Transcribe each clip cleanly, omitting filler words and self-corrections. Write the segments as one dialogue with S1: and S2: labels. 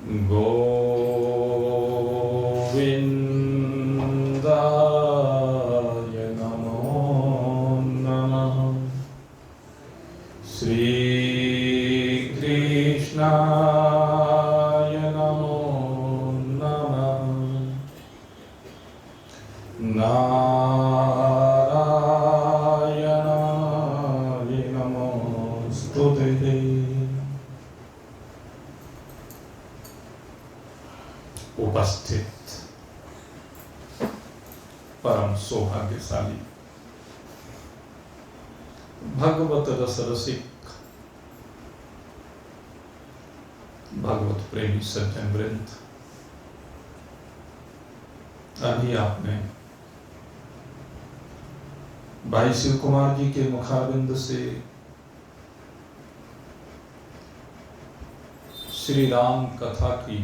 S1: गोविन्दाय नमो नमः। श्रीकृष्णाय नमो नमः। नारायणाय नमोस्तुते। उपस्थित परम सौभाग्यशाली भगवत रस रसिक भगवत प्रेमी सज्जन वृंद, अभी आपने भाई शिव कुमार जी के मुखारविंद से श्री राम कथा की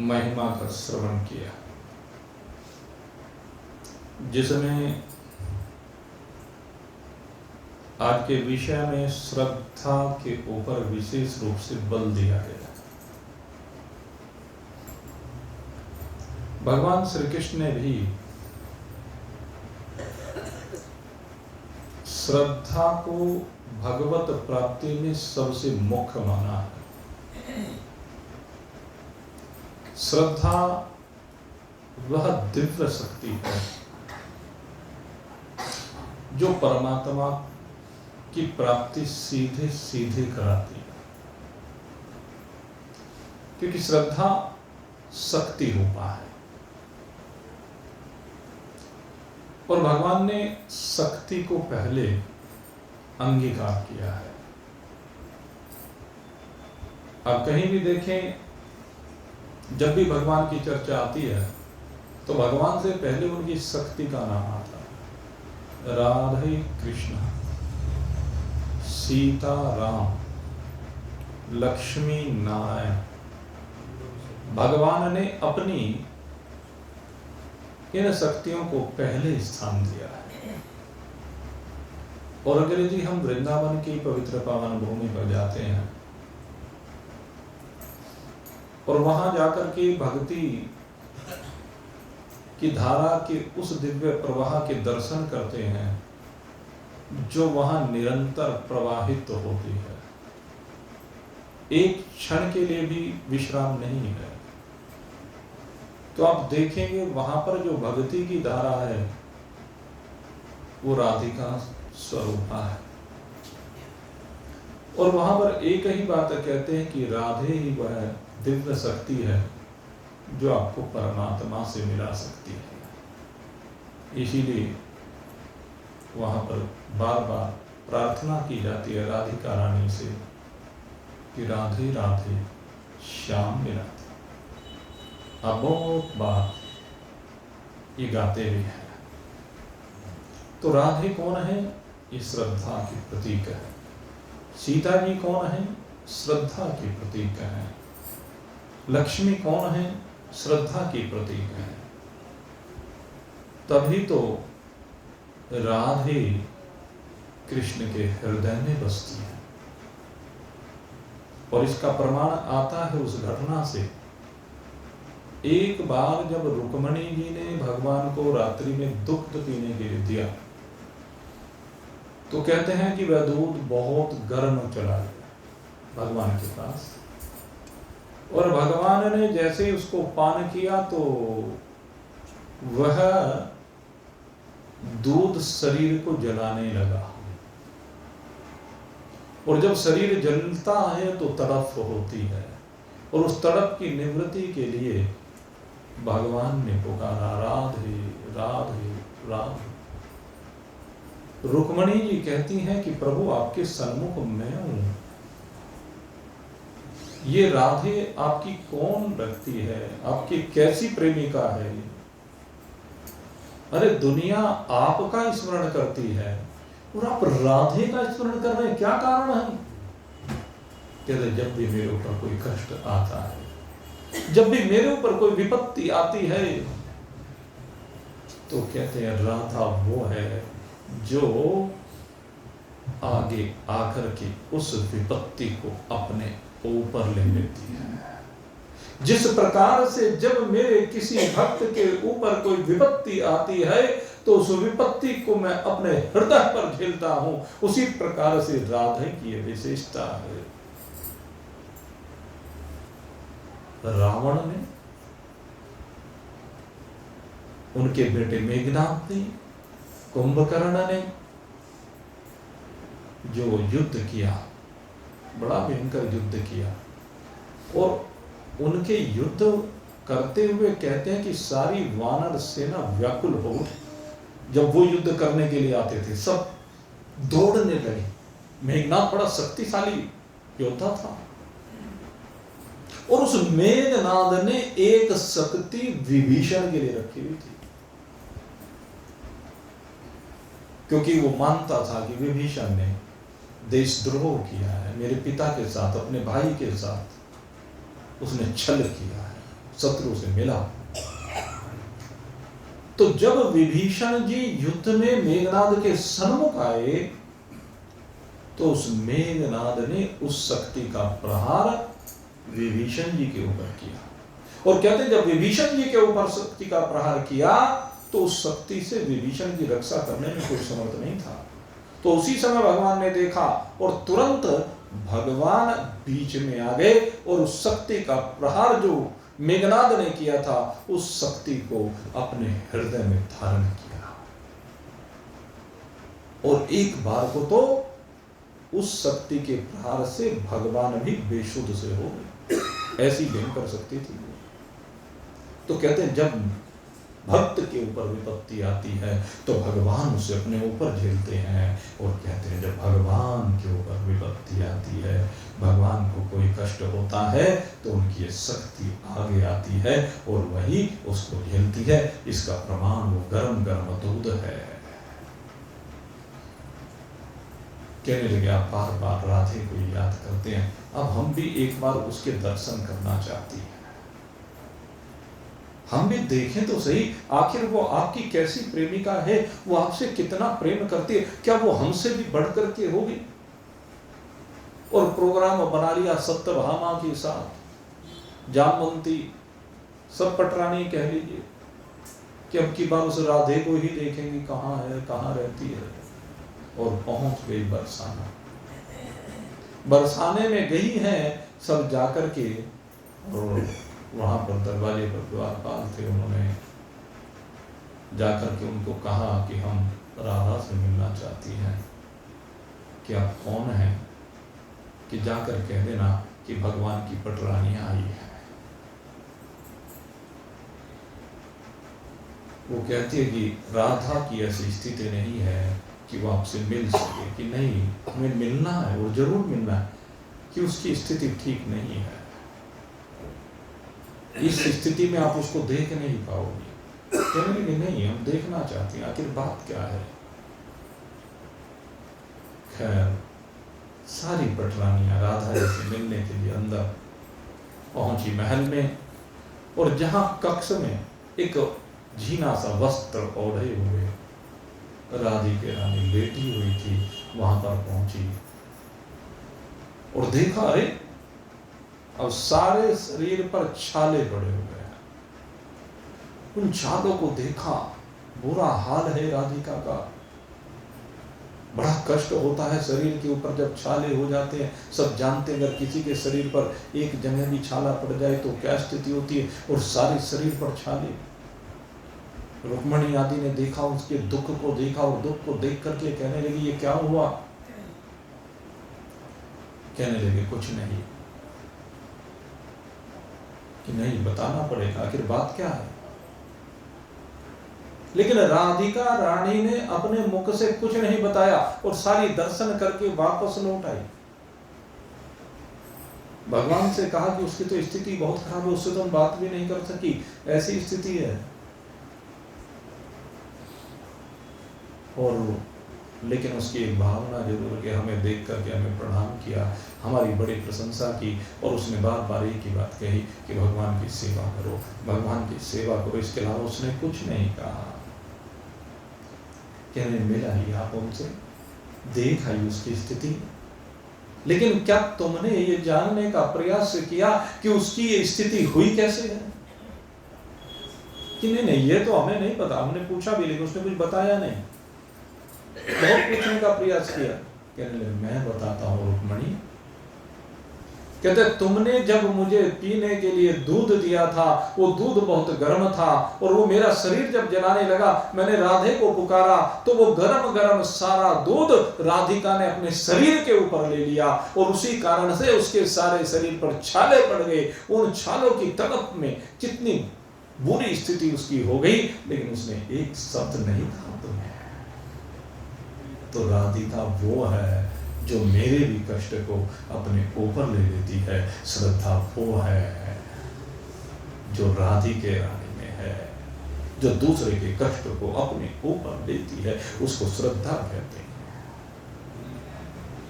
S1: महिमा का श्रवण किया, जिसमें आज के विषय में श्रद्धा के ऊपर विशेष रूप से बल दिया गया। भगवान श्री कृष्ण ने भी श्रद्धा को भगवत प्राप्ति में सबसे मुख्य माना है। श्रद्धा वह दिव्य शक्ति है जो परमात्मा की प्राप्ति सीधे सीधे कराती है, क्योंकि श्रद्धा शक्ति रूपा है और भगवान ने शक्ति को पहले अंगीकार किया है। आप कहीं भी देखें, जब भी भगवान की चर्चा आती है तो भगवान से पहले उनकी शक्ति का नाम आता है। राधे कृष्ण, सीता राम, लक्ष्मी नारायण। भगवान ने अपनी इन शक्तियों को पहले स्थान दिया है। और अगर यदि हम वृंदावन की पवित्र पावन भूमि पर जाते हैं और वहां जाकर के भक्ति की धारा के उस दिव्य प्रवाह के दर्शन करते हैं जो वहां निरंतर प्रवाहित होती है, एक क्षण के लिए भी विश्राम नहीं है, तो आप देखेंगे वहां पर जो भक्ति की धारा है वो राधिका स्वरूपा है। और वहां पर एक ही बात कहते हैं कि राधे ही वह दिव्य शक्ति है जो आपको परमात्मा से मिला सकती है। इसीलिए वहां पर बार बार प्रार्थना की जाती है राधिका रानी से कि राधे राधे श्याम मिलाते। अब बहुत बार ये गाते भी हैं। तो राधे कौन है? ये श्रद्धा की प्रतीक है। सीता जी कौन है? श्रद्धा की प्रतीक है। लक्ष्मी कौन है? श्रद्धा की प्रतीक है। तभी तो राधे कृष्ण के हृदय में बसती है। और इसका प्रमाण आता है उस घटना से, एक बार जब रुक्मणी जी ने भगवान को रात्रि में दुग्ध पीने के लिए दिया तो कहते हैं कि वह दूध बहुत गर्म चला गया भगवान के पास, और भगवान ने जैसे ही उसको पान किया तो वह दूध शरीर को जलाने लगा। और जब शरीर जलता है तो तड़प होती है, और उस तड़प की निवृत्ति के लिए भगवान ने पुकारा राधे राधे राधे। रुक्मणी जी कहती हैं कि प्रभु आपके सन्मुख मैं हूं, ये राधे आपकी कौन लगती है, आपकी कैसी प्रेमिका है? अरे दुनिया आपका स्मरण करती है और आप राधे का स्मरण कर रहे हैं, क्या कारण है? कहते जब भी मेरे ऊपर कोई कष्ट आता है, जब भी मेरे ऊपर कोई विपत्ति आती है, तो कहते हैं राधा वो है जो आगे आकर के उस विपत्ति को अपने ऊपर ले लेती है। जिस प्रकार से जब मेरे किसी भक्त के ऊपर कोई विपत्ति आती है तो उस विपत्ति को मैं अपने हृदय पर झेलता हूं, उसी प्रकार से राधे की यह विशेषता है। रावण ने, उनके बेटे मेघनाद ने, कुंभकर्ण ने जो युद्ध किया, बड़ा भयंकर युद्ध किया, और उनके युद्ध करते हुए कहते हैं कि सारी वानर सेना व्याकुल हो उठी। जब वो युद्ध करने के लिए आते थे सब दौड़ने लगे। मेघनाद बड़ा शक्तिशाली योद्धा था, और उस मेघनाद ने एक शक्ति विभीषण के लिए रखी हुई थी, क्योंकि वो मानता था कि विभीषण ने देशद्रोह किया है, मेरे पिता के साथ, अपने भाई के साथ उसने छल किया है, शत्रु से मिला। तो जब विभीषण जी युद्ध में मेघनाद के सन्मुख आए तो उस मेघनाद ने उस शक्ति का प्रहार विभीषण जी के ऊपर किया, और कहते हैं जब विभीषण जी के ऊपर शक्ति का प्रहार किया तो उस शक्ति से विभीषण की रक्षा करने में कोई समर्थ नहीं था। तो उसी समय भगवान ने देखा और तुरंत भगवान बीच में आ गए और उस शक्ति का प्रहार जो मेघनाद ने किया था उस शक्ति को अपने हृदय में धारण किया, और एक बार को तो उस शक्ति के प्रहार से भगवान भी बेशुद्ध से हो गए, ऐसी भयंकर शक्ति थी। तो कहते हैं जब भक्त के ऊपर विपत्ति आती है तो भगवान उसे अपने ऊपर झेलते हैं, और कहते हैं जब भगवान के ऊपर विपत्ति आती है, भगवान को कोई कष्ट होता है तो उनकी ये शक्ति आगे आती है और वही उसको झेलती है। इसका प्रमाण वो गरम गरम दूध है। कहने लगे आप बार बार राधे को याद करते हैं, अब हम भी एक बार उसके दर्शन करना चाहती हैं, हम भी देखें तो सही आखिर वो आपकी कैसी प्रेमिका है, वो आपसे कितना प्रेम करती है, क्या वो हमसे भी बढ़कर के होगी। और प्रोग्राम बना लिया सत्यभामा के साथ, जामवंती, सब पटरानी कह लीजिए कि अब की बार उस राधे को ही देखेंगे कहाँ है, कहाँ रहती है, और पहुंच गई बरसाना। बरसाने में गई हैं सब जाकर के, और वहां पर दरवाजे पर द्वारपाल थे, उन्होंने जाकर के उनको कहा कि हम राधा से मिलना चाहती हैं, कि आप कौन हैं, कि जाकर कह देना कि भगवान की पटरानी आई है। वो कहती है कि राधा की ऐसी स्थिति नहीं है कि वो आपसे मिल सके, कि नहीं हमें मिलना है और जरूर मिलना है, कि उसकी स्थिति ठीक नहीं है, इस स्थिति में आप उसको देख नहीं पाओगे। कहने लगे नहीं हम देखना चाहते हैं, आखिर बात क्या है। खैर सारी पटरानियां राधा जी से मिलने के लिए अंदर पहुंची महल में, और जहां कक्ष में एक झीना सा वस्त्र ओढ़े हुए राधिका रानी लेटी हुई थी, वहां पर पहुंची और देखा अरे अब सारे शरीर पर छाले पड़े हुए हैं। उन छालों को देखा, बुरा हाल है राधिका का, बड़ा कष्ट होता है शरीर के ऊपर जब छाले हो जाते हैं। सब जानते हैं अगर किसी के शरीर पर एक जगह भी छाला पड़ जाए तो क्या स्थिति होती है, और सारे शरीर पर छाले। रुक्मणी आदि ने देखा, उसके दुख को देखा, और दुख को देख करके कहने लगी ये क्या हुआ। कहने लगे कुछ नहीं, कि नहीं बताना पड़ेगा आखिर बात क्या है। लेकिन राधिका रानी ने अपने मुख से कुछ नहीं बताया और सारी दर्शन करके वापस लौट आई। भगवान से कहा कि उसकी तो स्थिति बहुत खराब है, उससे तो हम बात भी नहीं कर सकी, ऐसी स्थिति है। और लेकिन उसकी एक भावना जरूर कि हमें देख करके हमें प्रणाम किया, हमारी बड़ी प्रशंसा की, और उसने बार बार एक ही बात कही कि भगवान की सेवा करो, भगवान की सेवा करो, इसके अलावा उसने कुछ नहीं कहा। कहने मिला ही आप उनसे, देख आई उसकी स्थिति, लेकिन क्या तुमने ये जानने का प्रयास किया कि उसकी ये स्थिति हुई कैसे है? कि नहीं ये तो हमें नहीं पता, हमने पूछा भी लेकिन उसने कुछ बताया नहीं। बहुत पूछने का प्रयास किया, कहने लगे मैं बताता हूँ रुक्मणी। कहते तुमने जब मुझे पीने के लिए दूध दिया था, वो दूध बहुत गर्म था और वो मेरा शरीर जब जलाने लगा, मैंने राधे को पुकारा तो वो गर्म गर्म सारा दूध राधिका ने अपने शरीर के ऊपर ले लिया और उसी कारण से उसके सारे शरीर पर छाले पड़ गए। उन छालों की तड़प में कितनी बुरी स्थिति उसकी हो गई, लेकिन उसने एक शब्द नहीं कहा तुम्हें। तो राधिका वो है जो मेरे भी कष्ट को अपने ऊपर ले लेती है। श्रद्धा वो है जो राधिके रानी में है, जो दूसरे के कष्ट को अपने ऊपर लेती है, उसको श्रद्धा कहते हैं।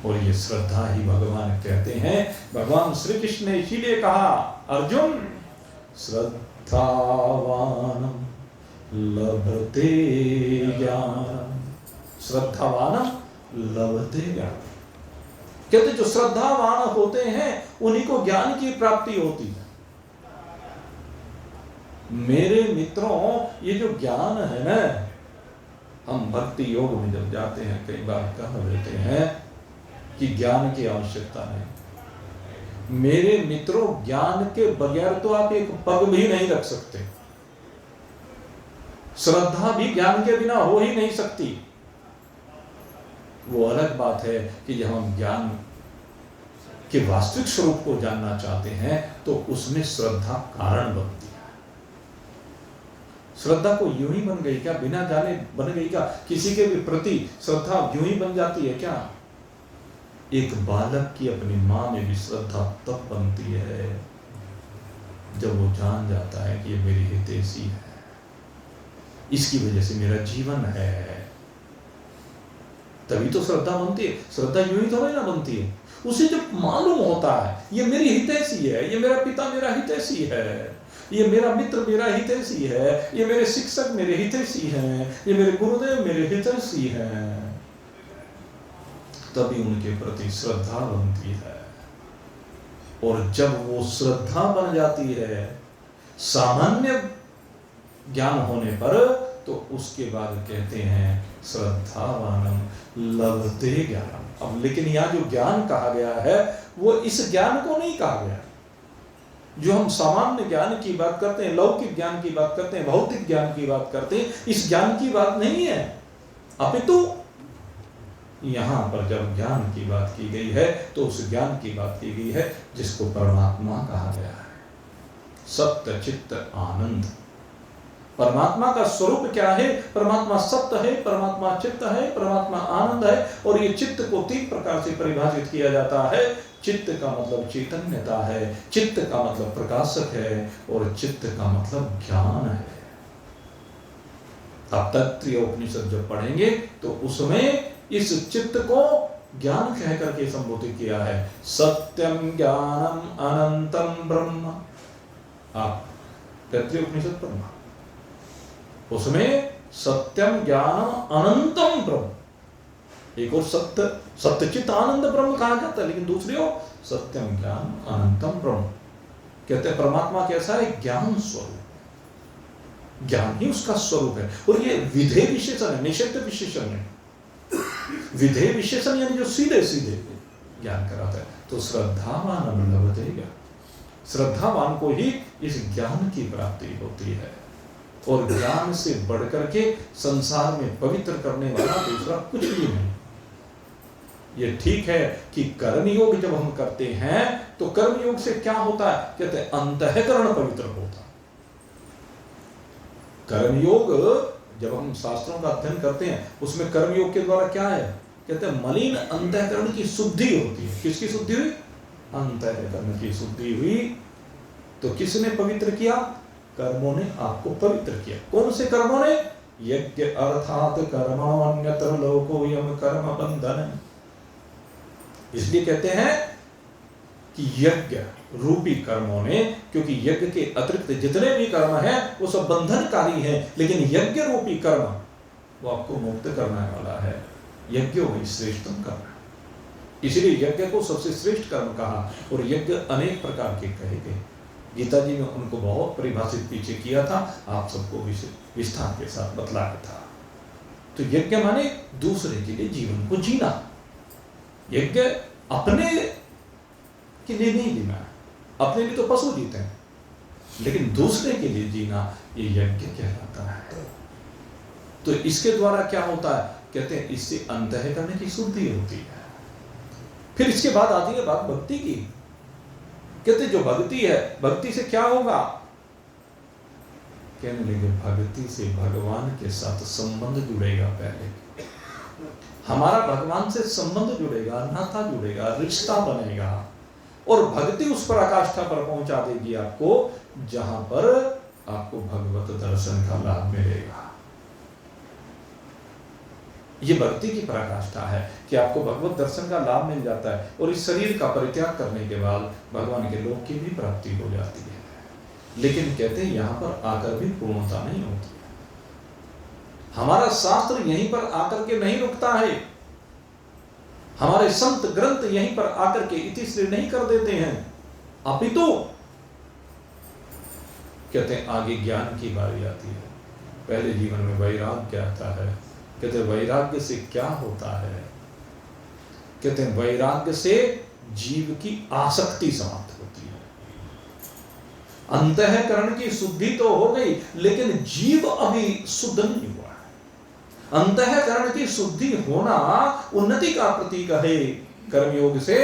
S1: और ये श्रद्धा ही भगवान कहते हैं। भगवान श्री कृष्ण ने इसीलिए कहा अर्जुन श्रद्धावानम लभते ज्ञानम, श्रद्धावानम लभते ज्ञानम। कहते जो श्रद्धावान होते हैं उन्हीं को ज्ञान की प्राप्ति होती है। मेरे मित्रों, ये जो ज्ञान है ना, हम भक्ति योग में जब जाते हैं कई बार कह देते हैं कि ज्ञान की आवश्यकता नहीं। मेरे मित्रों, ज्ञान के बगैर तो आप एक पग भी नहीं रख सकते। श्रद्धा भी ज्ञान के बिना हो ही नहीं सकती। वो अलग बात है कि जब हम ज्ञान के वास्तविक स्वरूप को जानना चाहते हैं तो उसमें श्रद्धा कारण बनती है। श्रद्धा को यूं ही बन गई क्या? बिना जाने बन गई क्या? किसी के भी प्रति श्रद्धा यूं ही बन जाती है क्या? एक बालक की अपनी मां में भी श्रद्धा तब बनती है जब वो जान जाता है कि ये मेरी हितैषी है, इसकी वजह से मेरा जीवन है, तभी तो श्रद्धा बनती है। श्रद्धा यूं ही थोड़ी ना बनती है। उसे जब मालूम होता है ये मेरी हितैषी है, ये मेरा पिता मेरा हितैषी है, ये मेरा मित्र मेरा हितैषी है, ये मेरे शिक्षक मेरे हितैषी हैं, ये मेरे गुरुदेव मेरे हितैषी हैं, तभी उनके प्रति श्रद्धा बनती है। और जब वो श्रद्धा बन जाती है सामान्य ज्ञान होने पर, तो उसके बाद कहते हैं श्रद्धावानम लभते ज्ञानम। अब लेकिन यहाँ जो ज्ञान कहा गया है वो इस ज्ञान को नहीं कहा गया जो हम सामान्य ज्ञान की बात करते हैं, लौकिक ज्ञान की बात करते हैं, भौतिक ज्ञान की बात करते हैं। इस ज्ञान की बात नहीं है, अपितु यहाँ पर जब ज्ञान की बात की गई है तो उस ज्ञान की बात की गई है जिसको परमात्मा कहा गया है। सत्य चित्त आनंद। परमात्मा का स्वरूप क्या है? परमात्मा सत्य है, परमात्मा चित्त है, परमात्मा आनंद है। और ये चित्त को तीन प्रकार से परिभाषित किया जाता है। चित्त का मतलब चैतन्यता है, चित्त का मतलब प्रकाशक है, और चित्त का मतलब ज्ञान है। आप तैत्तिरीय उपनिषद जब पढ़ेंगे तो उसमें इस चित्त को ज्ञान कह करके संबोधित किया है। सत्यम ज्ञानम अनंतम ब्रह्म। आप तैत्तिरीय उपनिषद पढ़ना, उसमें सत्यम ज्ञानम अनंतम ब्रह्म, एक और सत्य सत्यचित आनंद ब्रह्म कहा जाता है, लेकिन दूसरी ओर सत्यम ज्ञान अनंतम ब्रह्म। कहते हैं परमात्मा कैसा है? ज्ञान स्वरूप, ज्ञान ही उसका स्वरूप है। और ये विधेय विशेषण है, निषेध विशेषण है। विधेय विशेषण यानी जो सीधे सीधे ज्ञान कराता है। तो श्रद्धावान लभते ज्ञान, श्रद्धावान को ही इस ज्ञान की प्राप्ति होती है। और ज्ञान से बढ़कर के संसार में पवित्र करने वाला दूसरा कुछ भी नहीं। ये ठीक है कि कर्मयोग जब हम करते हैं तो कर्मयोग से क्या होता है? कहते हैं अंतःकरण पवित्र होता। कर्मयोग जब हम शास्त्रों का अध्ययन करते हैं उसमें कर्मयोग के द्वारा क्या है? कहते हैं मलिन अंतःकरण की शुद्धि होती है। किसकी शुद्धि हुई? अंतःकरण की शुद्धि हुई। तो किसने पवित्र किया? कर्मों ने आपको पवित्र किया। कौन से कर्मों ने? यज्ञ अर्थात कर्मण्यत्र लोकोयम कर्म बंधन। इसलिए कहते हैं कि यज्ञ रूपी कर्मों ने, क्योंकि यज्ञ के अतिरिक्त जितने भी कर्म हैं वो सब बंधनकारी हैं, लेकिन यज्ञ रूपी कर्म वो आपको मुक्त करने वाला है। यज्ञ वही श्रेष्ठतम कर्म है, इसलिए यज्ञ को सबसे श्रेष्ठ कर्म कहा। और यज्ञ अनेक प्रकार के कहे गए, गीता जी ने उनको बहुत परिभाषित पीछे किया था, आप सबको विस्तार के साथ बतलाया था। तो यज्ञ माने दूसरे के लिए जीवन को जीना, यज्ञ अपने के लिए नहीं जीना, अपने लिए तो पशु जीते हैं, लेकिन दूसरे के लिए जीना ये यज्ञ कहलाता है। तो इसके द्वारा क्या होता है, कहते हैं इससे अंतःकरण की शुद्धि होती है। फिर इसके बाद आती है बात भक्ति की, कहते जो भक्ति है, भक्ति से क्या होगा, कहने लगे भक्ति से भगवान के साथ संबंध जुड़ेगा। पहले हमारा भगवान से संबंध जुड़ेगा, नाता जुड़ेगा, रिश्ता बनेगा, और भक्ति उस पराकाष्ठा पर पहुंचा देगी आपको जहां पर आपको भगवत दर्शन का लाभ मिलेगा। ये भक्ति की पराकाष्ठा है कि आपको भगवत दर्शन का लाभ मिल जाता है, और इस शरीर का परित्याग करने के बाद भगवान के लोक की भी प्राप्ति हो जाती है। लेकिन कहते हैं यहाँ पर आकर भी पूर्णता नहीं होती। हमारा शास्त्र यहीं पर आकर के नहीं रुकता है, हमारे संत ग्रंथ यहीं पर आकर के इतिश्री नहीं कर देते हैं, अपितु कहते हैं आगे ज्ञान की बारी आती है। पहले जीवन में वैराग्य आता है, कहते हैं वैराग्य से क्या होता है, कहते हैं वैराग्य से जीव की आसक्ति समाप्त होती है। अंतःकरण की शुद्धि तो हो गई, लेकिन जीव अभी शुद्ध नहीं हुआ है। अंतःकरण की शुद्धि होना उन्नति का प्रतीक है। कर्मयोग से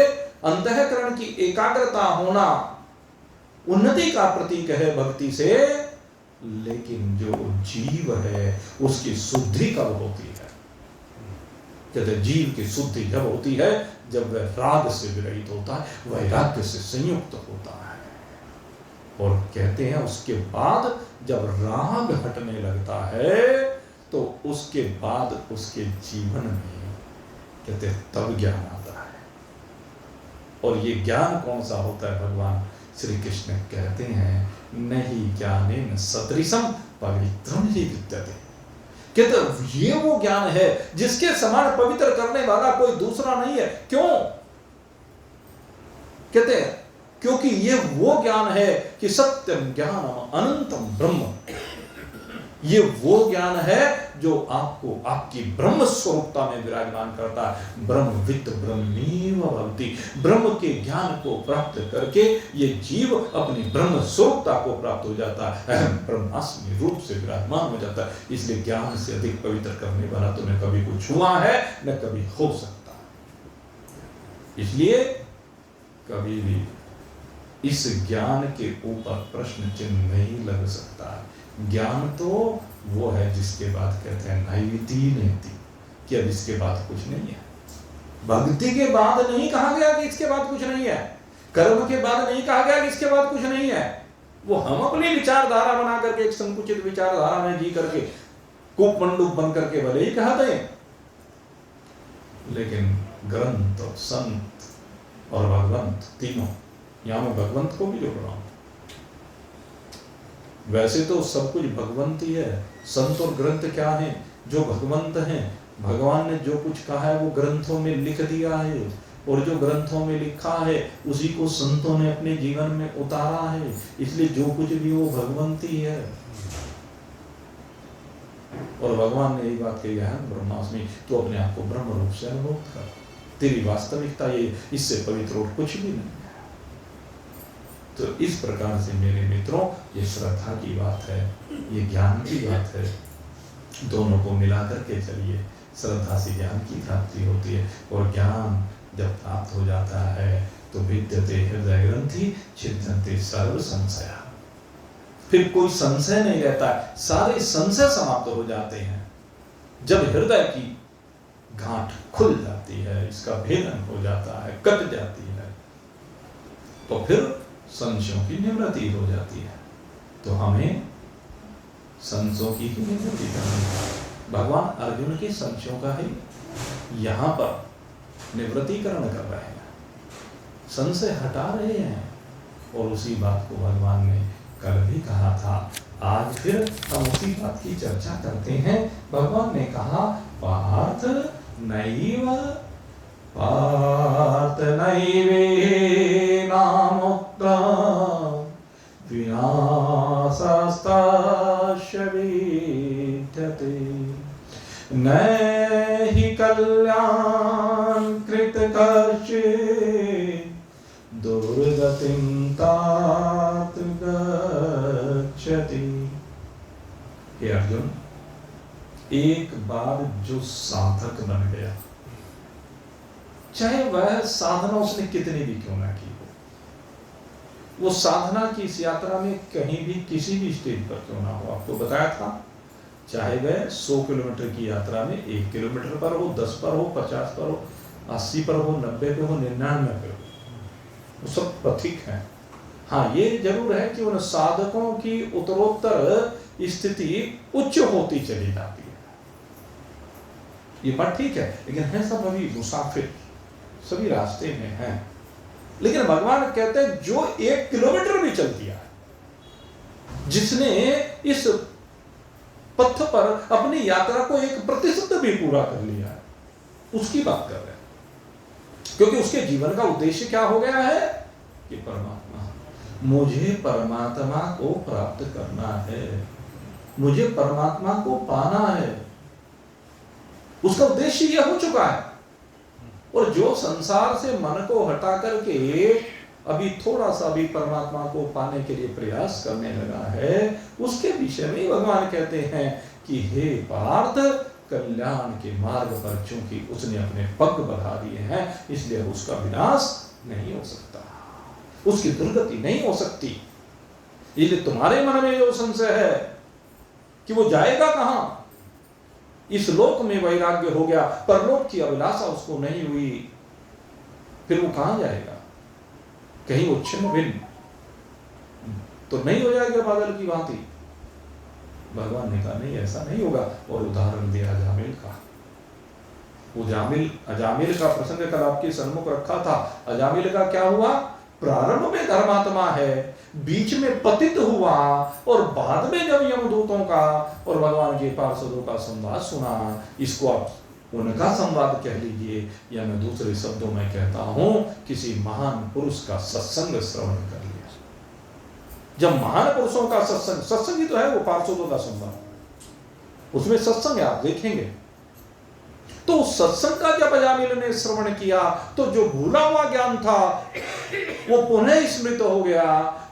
S1: अंतःकरण की एकाग्रता होना उन्नति का प्रतीक है भक्ति से, लेकिन जो जीव है उसकी शुद्धि कब होती है, कहते जीव की शुद्धि जब होती है जब वह राग से विरहित होता है, वैराग्य से संयुक्त होता है। और कहते हैं उसके बाद जब राग हटने लगता है तो उसके बाद उसके जीवन में कहते हैं तब ज्ञान आता है। और ये ज्ञान कौन सा होता है, भगवान श्री कृष्ण कहते हैं नहीं ज्ञानेन सदृशम पवित्रम ही विद्यते। कहते ये वो ज्ञान है जिसके समान पवित्र करने वाला कोई दूसरा नहीं है। क्यों? कहते हैं क्योंकि ये वो ज्ञान है कि सत्यम ज्ञानम अनंतम ब्रह्म। ये वो ज्ञान है जो आपको आपकी ब्रह्म स्वरूपता में विराजमान करता है। ब्रह्मविद ब्रह्मीव भवति। ब्रह्म के ज्ञान को प्राप्त करके ये जीव अपनी ब्रह्म स्वरूपता को प्राप्त हो जाता है, अहम ब्रह्मास्मि रूप से विराजमान हो जाता है। इसलिए ज्ञान से अधिक पवित्र करने वाला तो न कभी कुछ हुआ है न कभी हो सकता। इसलिए कभी भी इस ज्ञान के ऊपर प्रश्न चिन्ह नहीं लग सकता। ज्ञान तो वो है जिसके बाद कहते हैं नैति नेति, कि अब इसके बाद कुछ नहीं है। भक्ति के बाद नहीं कहा गया कि इसके बाद कुछ नहीं है, कर्म के बाद नहीं कहा गया कि इसके बाद कुछ नहीं है। वो हम अपनी विचारधारा बना करके एक संकुचित विचारधारा में जी करके कूप मंडूक बन करके भले ही कहा दें, लेकिन ग्रंथ और संत और भगवंत तीनों, यहां मैं भगवंत को भी जोड़ रहा हूं। वैसे तो सब कुछ भगवंत ही है। संत और ग्रंथ क्या है? जो भगवंत हैं। भगवान ने जो कुछ कहा है वो ग्रंथों में लिख दिया है, और जो ग्रंथों में लिखा है उसी को संतों ने अपने जीवन में उतारा है। इसलिए जो कुछ भी वो भगवंत ही है। और भगवान ने यही बात कही है, ब्रह्मास्मि, तो अपने आप को ब्रह्म रूप से अनुभव कर। तेरी वास्तविकता ये, इससे पवित्र और कुछ भी नहीं है। तो इस प्रकार से मेरे मित्रों ये श्रद्धा की बात है, ये ज्ञान की बात है। दोनों को मिला करके चलिए, श्रद्धा से ज्ञान की प्राप्ति होती है। और ज्ञान जब प्राप्त हो जाता है तो विद्यते हृदय ग्रंथि छिद्यन्ते सर्व संशय। फिर कोई संशय नहीं रहता है, सारे संशय समाप्त हो जाते हैं। जब हृदय की गांठ खुल जाती है, इसका भेदन हो जाता है, कट जाती है, तो फिर संशयों की निवृत्ति हो जाती है। तो हमें संशयों की ही निवृत्ति करनी है। भगवान अर्जुन के संशयों का ही यहाँ पर निवृत्तिकरण कर रहे हैं, संशय हटा रहे हैं। और उसी बात को भगवान ने कल भी कहा था, आज फिर हम उसी बात की चर्चा करते हैं। भगवान ने कहा, पार्थ नैव पार्थ नैवेनामुक्ता विनाशास्तास्य विद्यते न हि कल्याणकृत कश्चित् दुर्गतिं तात गच्छति। हे अर्जुन, एक बार जो साधक बन गया, चाहे वह साधना उसने कितनी भी क्यों ना की हो, वो साधना की इस यात्रा में कहीं भी किसी भी स्टेज पर क्यों ना हो, आपको बताया था, चाहे वह 100 किलोमीटर की यात्रा में 1 किलोमीटर पर हो, 10 पर हो, 50 पर हो, 80 पर हो, 90 पे हो, 99 पे हो, वो सब पथिक हैं। हाँ, ये जरूर है कि उन साधकों की उत्तरोत्तर स्थिति उच्च होती चली जाती है, ये बात ठीक है, लेकिन है सब अभी मुसाफिर, सभी रास्ते में हैं। लेकिन भगवान कहते हैं जो 1 किलोमीटर भी चल दिया, जिसने इस पथ पर अपनी यात्रा को 1% भी पूरा कर लिया है, उसकी बात कर रहे हैं। क्योंकि उसके जीवन का उद्देश्य क्या हो गया है कि परमात्मा, मुझे परमात्मा को प्राप्त करना है, मुझे परमात्मा को पाना है, उसका उद्देश्य यह हो चुका है। और जो संसार से मन को हटा करके अभी थोड़ा सा भी परमात्मा को पाने के लिए प्रयास करने लगा है, उसके विषय में भगवान कहते हैं कि हे पार्थ, कल्याण के मार्ग पर चूंकि उसने अपने पग बढ़ा दिए हैं, इसलिए उसका विनाश नहीं हो सकता, उसकी दुर्गति नहीं हो सकती। इसलिए तुम्हारे मन में जो संशय है कि वो जाएगा कहां, इस लोक में वैराग्य हो गया, परलोक की अभिलाषा उसको नहीं हुई, फिर वो कहां जाएगा? कहीं वो छिन्न भिन्न तो नहीं हो जाएगा बादल की भांति? भगवान ने कहा नहीं, ऐसा नहीं होगा। और उदाहरण दिया अजामिल का। वो अजामिल का प्रसंग कल आपके सन्मुख रखा था। अजामिल का क्या हुआ? प्रारंभ में धर्मात्मा है, बीच में पतित हुआ, और बाद में जब यमदूतों का और भगवान के पार्षदों का संवाद सुना, इसको आप उनका संवाद कह लीजिए, या मैं दूसरे शब्दों में कहता हूं, किसी महान पुरुष का सत्संग श्रवण कर लिया। जब महान पुरुषों का सत्संग ही तो है वो पार्षदों का संवाद, उसमें सत्संग है, आप देखेंगे। तो सत्संग का जब अजामिल ने श्रवण किया तो जो भूला हुआ ज्ञान था वो पुनः स्मृत हो गया,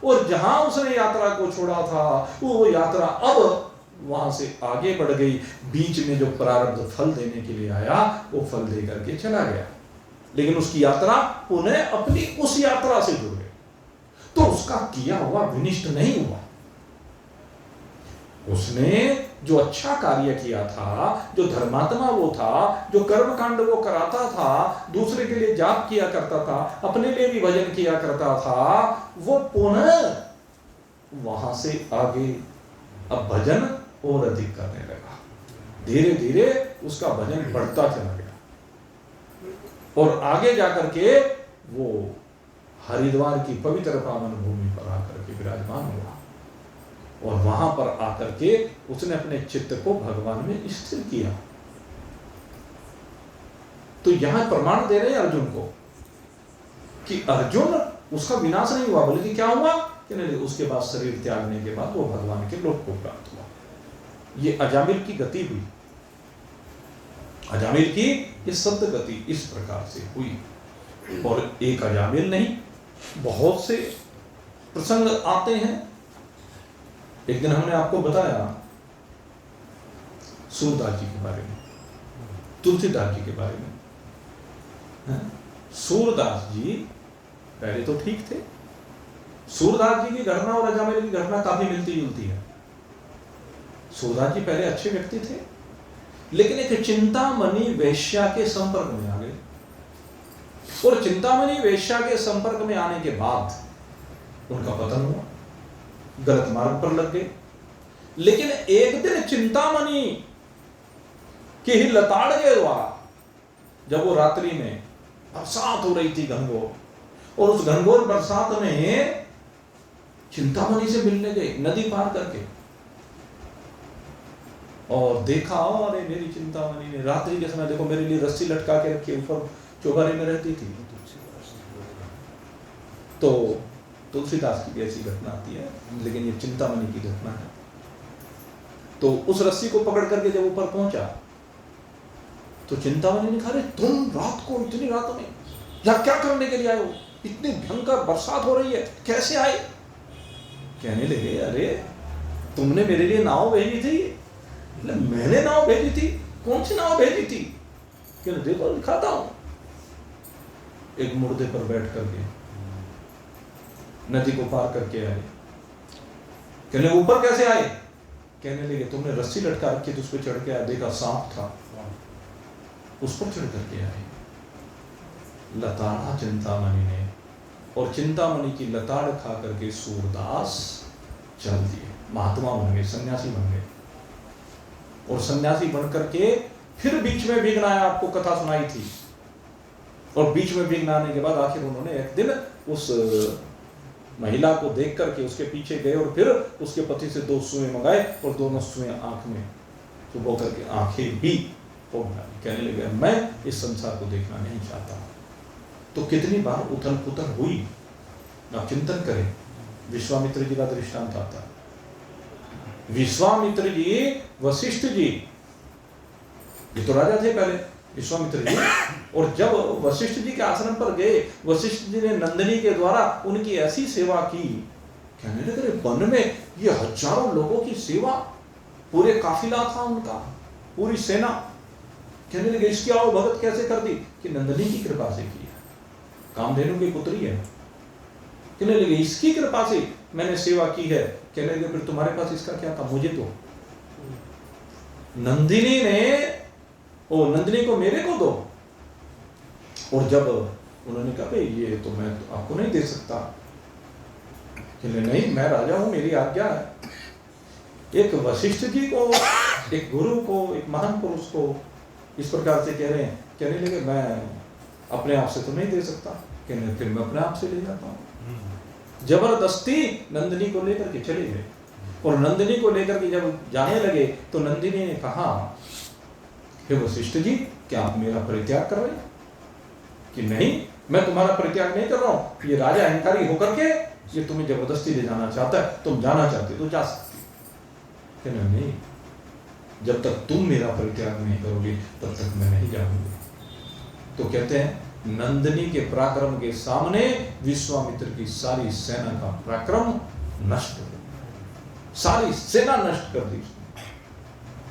S1: और जहां उसने यात्रा को छोड़ा था वो यात्रा अब वहां से आगे बढ़ गई। बीच में जो प्रारब्ध फल देने के लिए आया वो फल दे करके चला गया, लेकिन उसकी यात्रा पुनः अपनी उस यात्रा से जुड़ गई, तो उसका किया हुआ विनिष्ट नहीं हुआ। उसने जो अच्छा कार्य किया था, जो धर्मात्मा वो था, जो कर्म कांड वो कराता था, दूसरे के लिए जाप किया करता था, अपने लिए भी भजन किया करता था, वो पुनः वहां से आगे अब भजन और अधिक करने लगा। धीरे धीरे उसका भजन बढ़ता चला गया, और आगे जाकर के वो हरिद्वार की पवित्र पावन भूमि पर आकर के विराजमान हुआ, और वहां पर आकर के उसने अपने चित्त को भगवान में स्थिर किया। तो यहां प्रमाण दे रहे हैं अर्जुन को कि अर्जुन उसका विनाश नहीं हुआ, बल्कि क्या हुआ कि नहीं, उसके बाद शरीर त्यागने के बाद वो भगवान के लोक को प्राप्त हुआ। ये अजामिल की गति हुई, अजामिल की ये शब्द गति इस प्रकार से हुई। और एक अजामिल नहीं, बहुत से प्रसंग आते हैं। एक दिन हमने आपको बताया सूरदास जी के बारे में, तुलसीदास जी के बारे में। सूरदास जी पहले तो ठीक थे, सूरदास जी की घटना और अजामिल की घटना काफी मिलती जुलती है। सूरदास जी पहले अच्छे व्यक्ति थे, लेकिन एक चिंतामणि वेश्या के संपर्क में आ गए, और चिंतामणि वेश्या के संपर्क में आने के बाद उनका पतन हुआ, गलत मार्ग पर लग गए। लेकिन एक दिन चिंतामणि की ही लताड़ के द्वारा, जब वो रात्रि में बरसात हो रही थी घनघोर, और उस घनघोर बरसात में चिंतामणि से मिलने गए नदी पार करके, और देखा, अरे मेरी चिंतामणि ने रात्रि के समय देखो मेरे लिए रस्सी लटका के रखी, ऊपर चौबारे में रहती थी। तो तुलसीदास की भी ऐसी घटना आती है, लेकिन ये चिंतामणि की घटना है। तो उस रस्सी को पकड़ करके जब ऊपर पहुंचा तो चिंतामणि ने कहा, अरे तुम रात को, इतनी रात में यहाँ क्या करने के लिए आए हो? इतनी भयंकर बरसात हो रही है, कैसे आए? कहने लगे, अरे तुमने मेरे लिए नाव भेजी थी। मैंने नाव भेजी थी? कौन सी नाव भेजी थी? कहने, देखो दिखाता हूं। एक मुर्दे पर बैठ करके नदी को पार करके आए। कहने, ऊपर कैसे आए? कहने लगे, तुमने रस्सी लटका रखी तो उस पर चढ़ के आया, देखा सांप था, उस पर चढ़ करके आए। लताड़ा चिंतामणि ने, और चिंतामणि की लताड़ खा करके सूरदास चल दिए, महात्मा बन गए, सन्यासी बन गए। और सन्यासी बन करके फिर बीच में विघ्न आया, आपको कथा सुनाई थी। और बीच में विघ्न आने के बाद आखिर उन्होंने एक दिन उस महिला को देख करके उसके पीछे गए और फिर उसके पति से 2 सुएं मंगाए और दोनों सुएं आंख में चुभो करके आंखें भी कहने लगे, मैं इस संसार को देखना नहीं चाहता। तो कितनी बार उथल पुथल हुई, आप चिंतन करें। विश्वामित्र जी का दृष्टांत आता है। विश्वामित्र जी, वशिष्ठ जी, ये तो राजा थे पहले विश्वामित्र जी, और जब वशिष्ठ जी के आश्रम पर गए, वशिष्ठ जी ने नंदिनी के द्वारा उनकी ऐसी सेवा की, कहने लगे, वन में ये हजारों लोगों की सेवा, पूरे काफिला था उनका, पूरी सेना। कहने लगे, इसकी आओ भगत कैसे कर दी? कि नंदिनी की कृपा से की है, कामधेनु की पुत्री है। कहने लगे, इसकी कृपा से मैंने सेवा की है। कहने लगे, फिर तुम्हारे पास इसका क्या था? मुझे तो नंदिनी ने, ओ नंदिनी को मेरे को दो। और जब उन्होंने कहा, भाई ये तो मैं तो आपको नहीं दे सकता। कहने, नहीं, मैं राजा हूं, मेरी आज्ञा है। एक वशिष्ठ जी को, एक गुरु को, एक महान पुरुष को इस प्रकार से कह रहे हैं। कहने लगे, मैं अपने आप से तो नहीं दे सकता। कहने, फिर मैं अपने आप से ले जाता हूँ। जबरदस्ती नंदिनी को लेकर के चले गए। और नंदिनी को लेकर के जब जाने लगे तो नंदिनी ने कहा, हे वशिष्ठ जी, क्या आप मेरा परित्याग कर रहे हैं? कि नहीं, मैं तुम्हारा परित्याग नहीं कर रहा हूं। ये राजा अहंकारी होकर के ये तुम्हें जबरदस्ती ले जाना चाहता है, तुम जाना चाहते तो जा सकती। कहना, नहीं, जब तक तुम मेरा परित्याग नहीं करोगे तब तक मैं नहीं जाऊंगी। तो कहते हैं, नंदिनी के पराक्रम के सामने विश्वामित्र की सारी सेना का पराक्रम नष्ट हो गया, सारी सेना नष्ट कर दी।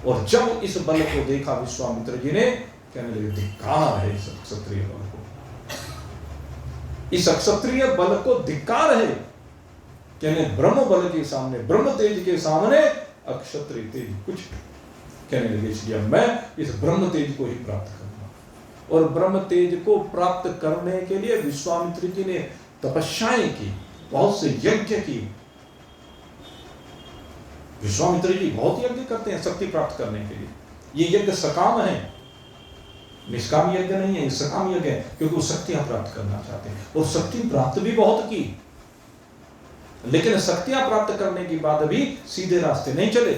S1: और जब इस बल को देखा विश्वामित्र जी ने, कहने लगे, धिक्कार है इस क्षत्रिय बल को, इस क्षत्रिय बल को धिक्कार है। कहने, ब्रह्म बल के सामने, ब्रह्म तेज के सामने अक्षत्रिय तेज कुछ। कहने लगे, इसलिए मैं इस ब्रह्म तेज को ही प्राप्त करूंगा। और ब्रह्म तेज को प्राप्त करने के लिए विश्वामित्र जी ने तपस्याएं की, बहुत से यज्ञ की। विश्वामित्र जी बहुत यज्ञ करते हैं शक्ति प्राप्त करने के लिए। ये यज्ञ सकाम है, निष्काम यज्ञ नहीं है, सकाम यज्ञ है, क्योंकि वो शक्तियां प्राप्त करना चाहते हैं। और शक्ति प्राप्त भी बहुत की, लेकिन शक्तियां प्राप्त करने के बाद भी सीधे रास्ते नहीं चले।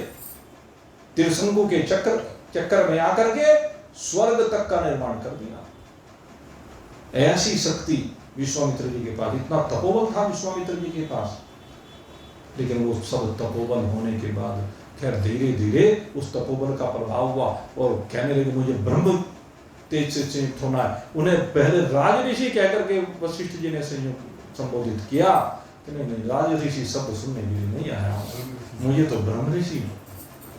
S1: त्रिशंकु के चक्कर में आकर के स्वर्ग तक का निर्माण कर दिया। ऐसी शक्ति विश्वामित्र जी के पास, इतना तपोबल था विश्वामित्र जी के पास। लेकिन वो सब तपोबल होने के बाद खैर धीरे धीरे उस तपोबल का प्रभाव हुआ और कहने लगे, मुझे ब्रह्म तेज से चेत होना है। उन्हें पहले राज ऋषि कहकर के वशिष्ठ जी ने संबोधित किया कि नहीं, राज ऋषि शब्द सुनने के लिए नहीं आया, मुझे तो ब्रह्म ऋषि।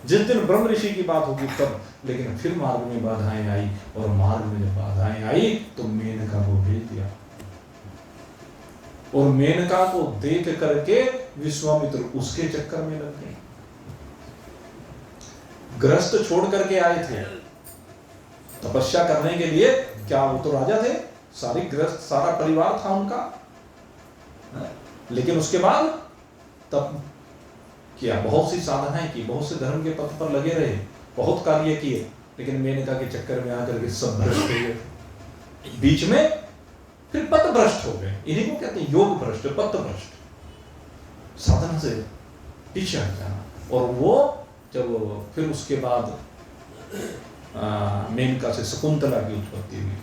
S1: जिस दिन ब्रह्म ऋषि की बात होगी तब। लेकिन फिर मार्ग में बाधाएं आई, और मार्ग में जब बाधाएं आई तो मेनका को भेज दिया। और मेनका को देख करके विश्वामित्र उसके चक्कर में लग गए। ग्रस्त छोड़ करके आए थे तपस्या करने के लिए, क्या वो तो राजा थे, सारी ग्रस्त, सारा परिवार था उनका। लेकिन उसके बाद तब किया, बहुत सी साधनाएं की, बहुत से धर्म के पथ पर लगे रहे, बहुत कार्य किए, लेकिन मेनका के चक्कर में आकर के सब भ्रष्ट हो गए। बीच में फिर पथ भ्रष्ट हो गए। इन्हीं को कहते हैं योग भ्रष्ट, पथ भ्रष्ट, साधना से पीछे हट जाना। और वो जब फिर उसके बाद मेनका से शकुंतला की उत्पत्ति हुई,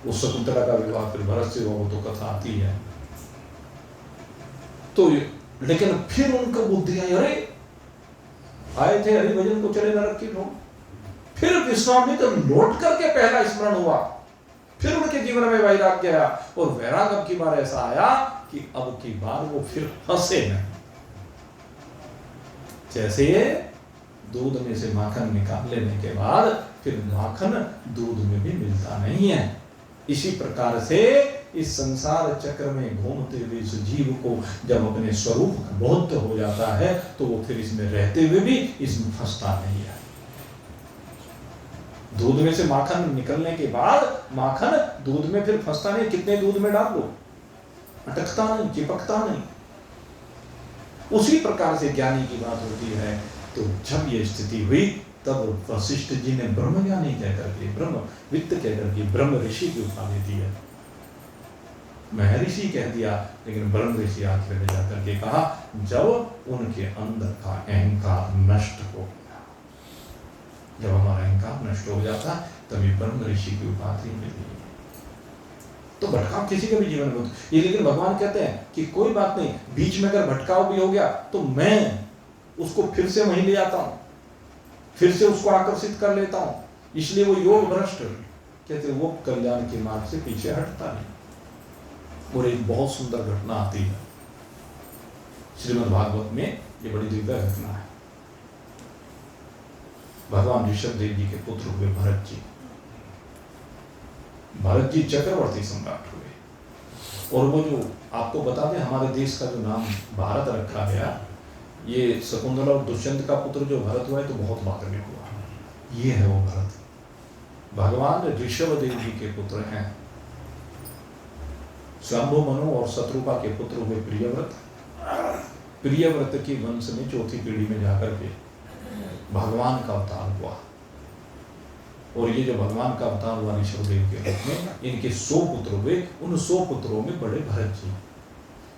S1: उस शकुंतला का विवाह फिर भरत से हुआ, वो तो कथा आती है। तो लेकिन फिर उनका बुद्धि आई, अरे आए थे हरिभजन को चले नरक के लोग, फिर विश्वामित्र लौट करके पहला स्मरण हुआ, फिर उनके जीवन में वैराग्य आया, और वैराग अब की बार ऐसा आया कि अब की बार वो फिर हंसे नहीं। जैसे दूध में से माखन निकाल लेने के बाद फिर माखन दूध में भी मिलता नहीं है, इसी प्रकार से इस संसार चक्र में घूमते हुए इस जीव को जब अपने स्वरूप का बोध हो जाता है तो वो फिर इसमें रहते हुए भी इसमें फंसता नहीं है। दूध में से माखन निकलने के बाद माखन दूध में फिर फंसता नहीं, कितने दूध में डाल लो अटकता नहीं, चिपकता नहीं। उसी प्रकार से ज्ञानी की बात होती है। तो जब ये स्थिति हुई तब वशिष्ठ जी ने ब्रह्म ज्ञानी कहकर के, ब्रह्म वित्त कहकर के ब्रह्म ऋषि की उपाधि दी है। महर्षि कह दिया, लेकिन ब्रह्म ऋषि आखिर में जाकर के कहा जब उनके अंदर का अहंकार नष्ट हो गया, जब हमारा अहंकार नष्ट हो जाता तभी ब्रह्म ऋषि की उपाधि मिली। तो भटकाव किसी के भी जीवन में ये, लेकिन भगवान कहते हैं कि कोई बात नहीं, बीच में अगर भटकाव भी हो गया तो मैं उसको फिर से वहीं ले जाता हूं, फिर से उसको आकर्षित कर लेता हूं। इसलिए वो योग भ्रष्ट कहते वो कल्याण के मार्ग से पीछे हटता नहीं। और एक बहुत सुंदर घटना आती है श्रीमद् भागवत में, ये बड़ी दिव्य घटना है। भगवान ऋषभ देव जी के पुत्र हुए भरत जी। भरत जी चक्रवर्ती सम्राट हुए, और वो जो आपको बता दें हमारे देश का जो नाम भारत रखा गया, ये शकुंतला और दुष्यंत का पुत्र जो भरत हुआ है तो बहुत बाद में हुआ। ये है वो भरत, भगवान ऋषभ देव जी के पुत्र हैं। शंभु मनु और शत्रुपा के पुत्र हुए प्रियव्रत। प्रियव्रत की वंश में चौथी पीढ़ी में जाकर के भगवान का अवतार हुआ, और ये जो भगवान का अवतार हुआ ऋषभ देव के रूप में, इनके 100 पुत्र हुए। उन 100 पुत्रों में बड़े भरत जी।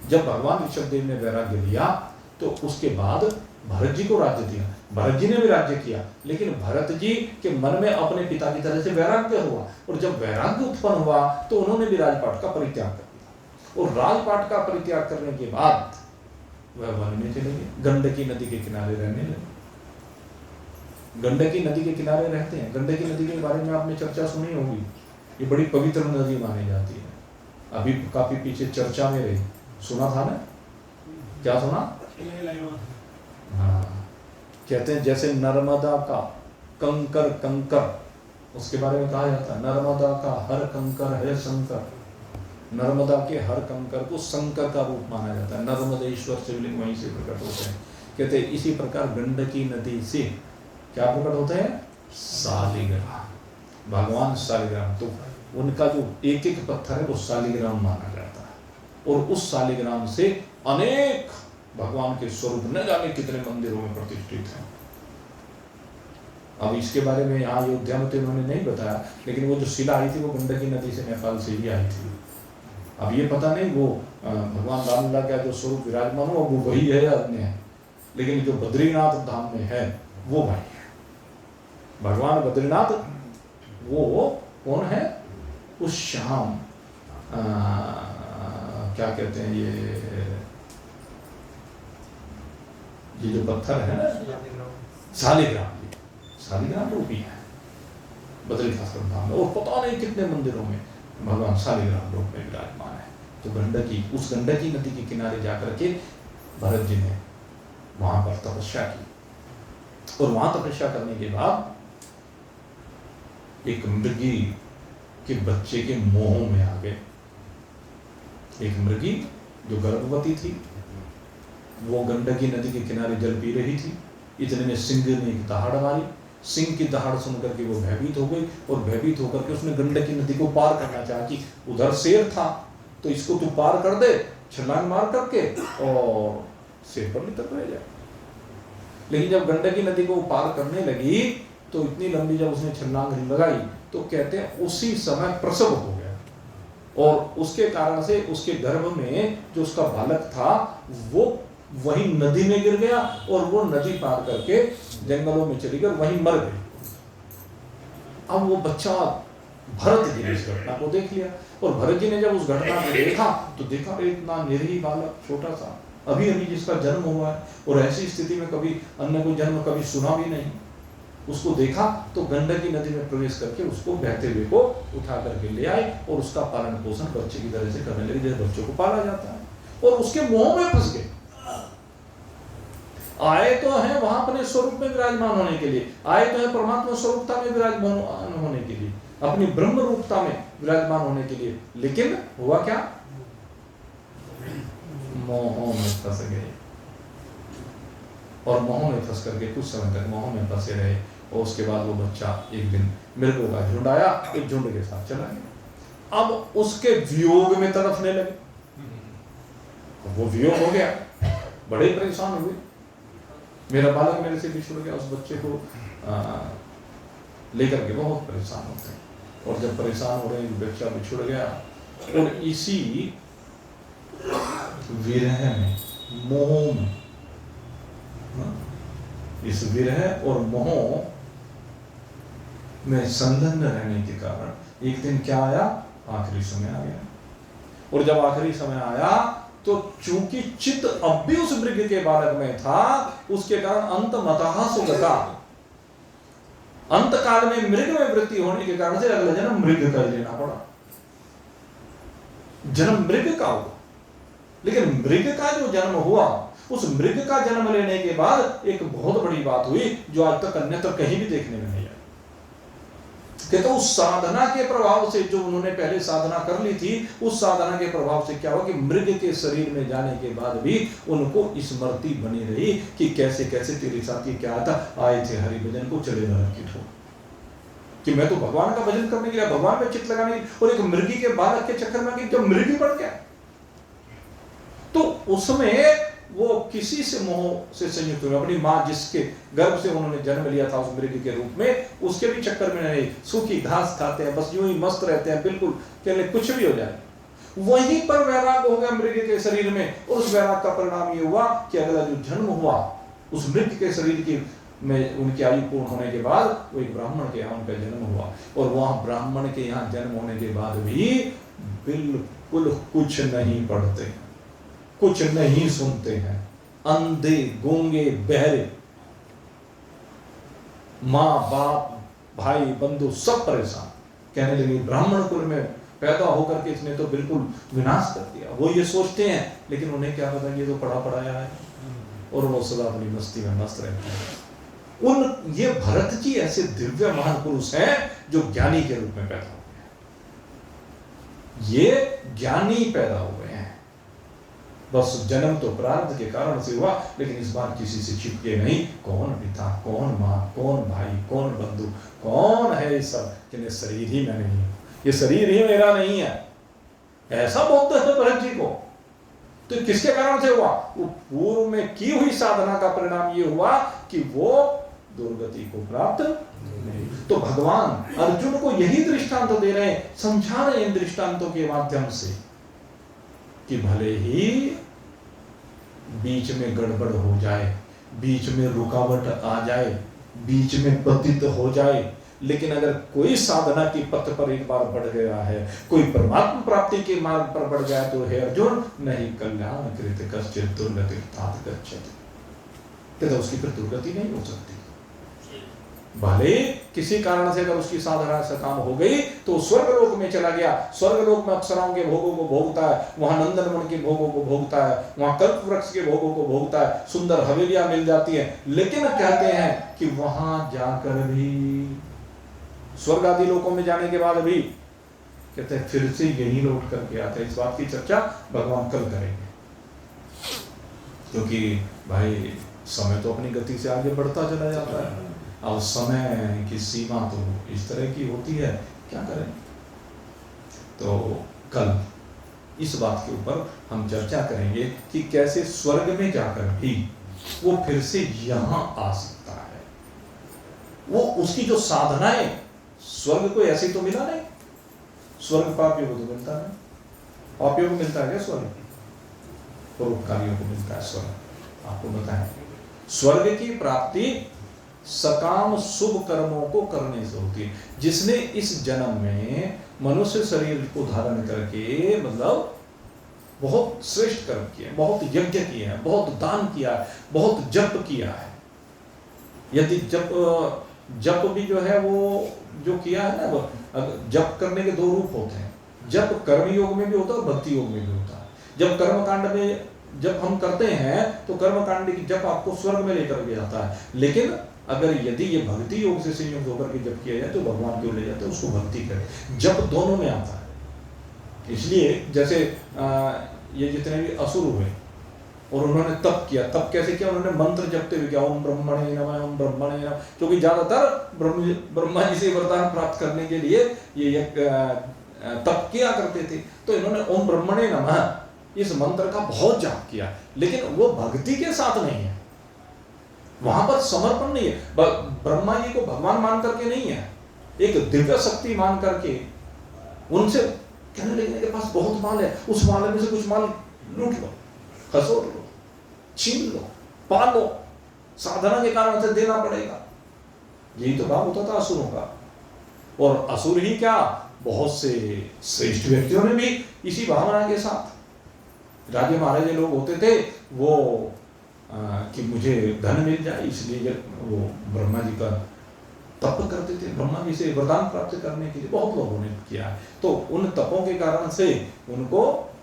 S1: जब भगवान ऋषभ देव ने वैराग्य लिया तो उसके बाद भरत जी को राज्य दिया। भरत जी ने भी राज्य किया, लेकिन भरत जी के मन में अपने पिता की तरह से वैराग्य हुआ, और जब वैराग्य उत्पन्न हुआ तो उन्होंने भी राजपाट का परित्याग कर दिया। और राजपाट का परित्याग करने के बाद वह वन में चले गए, गंडकी नदी के किनारे रहने लगे। गंडकी नदी के किनारे रहते हैं। गंडकी नदी के बारे में आपने चर्चा सुनी होगी, ये बड़ी पवित्र नदी मानी जाती है। अभी काफी पीछे चर्चा में रही, सुना था ना? क्या सुना? हाँ, कहते हैं जैसे नर्मदा का कंकर कंकर, उसके बारे में कहा जाता है नर्मदा का हर कंकर है शंकर। नर्मदा के हर कंकर को शंकर का रूप माना जाता है। नर्मदेश्वर शिवलिंग वहीं से प्रकट होते हैं। कहते हैं इसी प्रकार गंडकी नदी से क्या प्रकट होते हैं? शालिग्राम, भगवान शालिग्राम। तो उनका जो एक एक पत्थर है वो शालिग्राम माना जाता है, और उस शालिग्राम से अनेक भगवान के स्वरूप न जाने कितने मंदिरों में प्रतिष्ठित हैं। अब इसके बारे में यहाँ अयोध्या में तो इन्होंने नहीं बताया, लेकिन वो जो शिला आई थी वो गंडकी नदी से नेपाल से ही आई थी। अब ये पता नहीं वो भगवान रामलला का जो स्वरूप विराजमान हो वो वही है या अन्य है, लेकिन जो बद्रीनाथ धाम में है वो भाई है। भगवान बद्रीनाथ वो कौन है? उस शाम क्या कहते हैं ये जो पत्थर है ना, शालिग्राम, शालिग्राम रूपी है बद्रीनाथ धाम में, और पता नहीं कितने मंदिरों में भगवान शालिग्राम रूप में विराजमान है। तो गंडकी, उस गंडकी नदी के किनारे जाकर के भरत जी ने वहां पर तपस्या की, और वहां तपस्या करने के बाद एक मृगी के बच्चे के मोह में आ गए। एक मृगी जो गर्भवती थी, वो गंडकी नदी के किनारे जल पी रही थी। इतने में सिंह ने एक दहाड़ मारी। सिंह की दहाड़ सुनकर के वो भयभीत हो गई, और भयभीत होकर के उसने गंडकी नदी को पार करना चाहा कि उधर शेर था तो इसको तू पार कर दे छलांग मार करके, और शेर पर लिपट रह जाए। लेकिन जब गंडकी नदी को पार करने लगी तो इतनी लंबी जब उसने छलांग लगाई तो कहते हैं उसी समय प्रसव हो गया, और उसके कारण से उसके गर्भ में जो उसका बालक था वो वहीं नदी में गिर गया और वो नदी पार करके जंगलों में चली गई और वहीं मर गई। अब वो बच्चा भरत जी ने इस घटना को देख लिया और भरत जी ने जब उस घटना को देखा तो देखा इतना निरीह बालक छोटा सा अभी अभी जिसका जन्म हुआ है और ऐसी स्थिति में कभी अन्य कोई जन्म कभी सुना भी नहीं, उसको देखा तो गंडकी नदी में प्रवेश करके उसको बहते हुए को उठा करके ले आए और उसका पालन पोषण बच्चे की तरह से करने लगे जैसे बच्चों को पाला जाता है और उसके मोह में फंस गए। आए तो हैं वहां अपने स्वरूप में विराजमान होने के लिए, आए तो हैं परमात्मा स्वरूपता में विराजमान होने के लिए, अपनी ब्रह्म रूपता में विराजमान होने के लिए, लेकिन हुआ क्या? मोह में फंस गए और मोह में फंस करके कुछ समय तक मोह में फंसे रहे और उसके बाद वो बच्चा एक दिन मृगों का झुंड आया, एक झुंड के साथ चला गया। अब उसके वियोग में तड़फने लगे, वो वियोग हो गया, बड़े परेशान हुए, मेरा बालक मेरे से बिछुड़ गया। उस बच्चे को लेकर के बहुत परेशान होते हैं और जब परेशान हो रहे हैं बच्चा बिछुड़ गया और इसी विरह में मोह में, इस विरह और मोह में संलग्न रहने के कारण एक दिन क्या आया? आखिरी समय आ गया और जब आखिरी समय आया तो चूंकि चित्त अब भी उस मृग के बालक में था, उसके कारण अंत मतः सुगता, अंत काल में मृग में वृत्ति होने के कारण से अगला जन्म मृग का लेना पड़ा, जन्म मृग का हुआ। लेकिन मृग का जो जन्म हुआ, उस मृग का जन्म लेने के बाद एक बहुत बड़ी बात हुई जो आज तक अन्यत्र कहीं भी देखने में नहीं आई। कहते उस साधना के प्रभाव से, जो उन्होंने पहले साधना कर ली थी, उस साधना के प्रभाव से क्या हुआ कि मृग के शरीर में जाने के बाद भी उनको स्मृति बनी रही कि कैसे कैसे तेरे साथ ये क्या था, आए थे हरि भजन को, चले नरक हो, कि मैं तो भगवान का भजन करने के लिए, भगवान में चित्त लगाने, और एक मृगी के बालक के चक्कर में जब मृगी बढ़ गया तो उसमें वो किसी से मोह से संयुक्त हुए, अपनी माँ जिसके गर्भ से उन्होंने जन्म लिया था उस मृग के रूप में, उसके भी चक्कर में नहीं, सूखी घास खाते हैं, बस यूं ही मस्त रहते हैं, बिल्कुल कहने कुछ भी हो जाए। वहीं पर वैराग हो गया मृग के शरीर में और उस वैराग का परिणाम ये हुआ कि अगला जो जन्म हुआ उस मृग के शरीर की में उनकी आयु पूर्ण होने के बाद वो एक ब्राह्मण के यहाँ उनका जन्म हुआ और वहां ब्राह्मण के यहाँ जन्म होने के बाद भी बिल्कुल कुछ नहीं पढ़ते, कुछ नहीं सुनते हैं, अंधे गूंगे बहरे, माँ बाप भाई बंधु सब परेशान, कहने लगे ब्राह्मण कुल में पैदा होकर के इसने तो बिल्कुल विनाश कर दिया। वो ये सोचते हैं लेकिन उन्हें क्या पता ये तो पढ़ा पढ़ाया है और वो सदा अपनी मस्ती में मस्त रहते हैं। ये भरत जी ऐसे दिव्य महापुरुष हैं जो ज्ञानी के रूप में पैदा हुए हैं, ये ज्ञानी पैदा हुए हैं, बस जन्म तो प्रारब्ध के कारण से हुआ लेकिन इस बार किसी से छिपके नहीं, कौन पिता कौन माँ कौन भाई कौन बंधु कौन है, ये सब कि शरीर ही मैं नहीं हूं, ये शरीर ही मेरा नहीं है, ऐसा बोलते हैं भरत जी को। तो किसके कारण से हुआ? वो पूर्व में की हुई साधना का परिणाम ये हुआ कि वो दुर्गति को प्राप्त नहीं। तो भगवान अर्जुन को यही दृष्टांत दे रहे हैं, समझा रहे हैं दृष्टांतों के माध्यम से कि भले ही बीच में गड़बड़ हो जाए, बीच में रुकावट आ जाए, बीच में पतित हो जाए, लेकिन अगर कोई साधना की पथ पर एक बार बढ़ गया है, कोई परमात्मा प्राप्ति के मार्ग पर बढ़ गया तो हे अर्जुन नहीं कल्याण कृत कश्चित् दुर्गति तात गच्छति, तो उसकी फिर दुर्गति नहीं हो सकती। भले किसी कारण से अगर उसकी साधना से काम हो गई तो स्वर्ग लोक में चला गया, स्वर्ग लोक में अप्सराओं के भोगों को भोगता है, वहां नंदन वन के भोगों को भोगता है, वहां कल्प वृक्ष के भोगों को भोगता है, सुंदर हवेलियां मिल जाती है, लेकिन कहते हैं कि वहां जाकर भी स्वर्ग आदि लोकों में जाने के बाद भी कहते हैं फिर से यही लौट करके आते हैं। इस बात की चर्चा भगवान कल करेंगे, क्योंकि भाई समय तो अपनी गति से आगे बढ़ता चला जाता है, अब समय की सीमा तो इस तरह की होती है, क्या करें। तो कल इस बात के ऊपर हम चर्चा करेंगे कि कैसे स्वर्ग में जाकर भी वो फिर से यहां आ सकता है। वो उसकी जो साधनाएं, स्वर्ग को ऐसे तो मिला नहीं, स्वर्ग पाप योग तो मिलता है, पाप योग मिलता है क्या स्वर्ग? परोपकारियों को मिलता है स्वर्ग। आपको बताएं, स्वर्ग की प्राप्ति सकाम शुभ कर्मों को करने से होती है। जिसने इस जन्म में मनुष्य शरीर को धारण करके मतलब बहुत श्रेष्ठ कर्म किए, बहुत यज्ञ किए हैं, बहुत दान किया है, बहुत जप किया है। यदि जप भी जो है वो जो किया है ना, वो जप करने के दो रूप होते हैं। जप कर्म योग में भी होता है और भक्ति योग में भी होता है। जब कर्म कांड में जब हम करते हैं तो कर्म कांड की जप आपको स्वर्ग में लेकर के जाता है, लेकिन अगर यदि ये भक्ति योग से संयुक्त होकर के जप किया जाए तो भगवान की ओर ले जाते हैं, उसको भक्ति करे। जप दोनों में आता है। इसलिए जैसे ये जितने भी असुर हुए और उन्होंने तप किया, तप कैसे किया? उन्होंने मंत्र जपते हुए किया, ओम ब्रह्मणे नमः, ओम ब्रह्मणे नमः। क्योंकि ज्यादातर ब्रह्मा जी से वरदान प्राप्त करने के लिए ये तप किया करते थे, तो इन्होंने ओम ब्रह्मणे नमः इस मंत्र का बहुत जाप किया, लेकिन वो भक्ति के साथ नहीं है, वहां पर समर्पण नहीं है। ब्रह्मा जी को भगवान मान करके नहीं है, एक दिव्य शक्ति मान करके उनसे कहने लगे मेरे पास बहुत माल है, उस माल में से कुछ माल लूट लो, खसोट लो, छीन लो, पाल लो, साधना के कारण से देना पड़ेगा। यही तो भाव होता था असुरों का। और असुर ही क्या, बहुत से श्रेष्ठ व्यक्तियों ने भी इसी भावना के साथ, राजे महाराजे लोग होते थे वो कि मुझे धन मिल जाए, इसलिए वो ब्रह्मा जी का तप करते थे, ब्रह्मा जी से वरदान प्राप्त करने के लिए बहुत लोगों ने किया है। तो उन तपों के कारण से उनको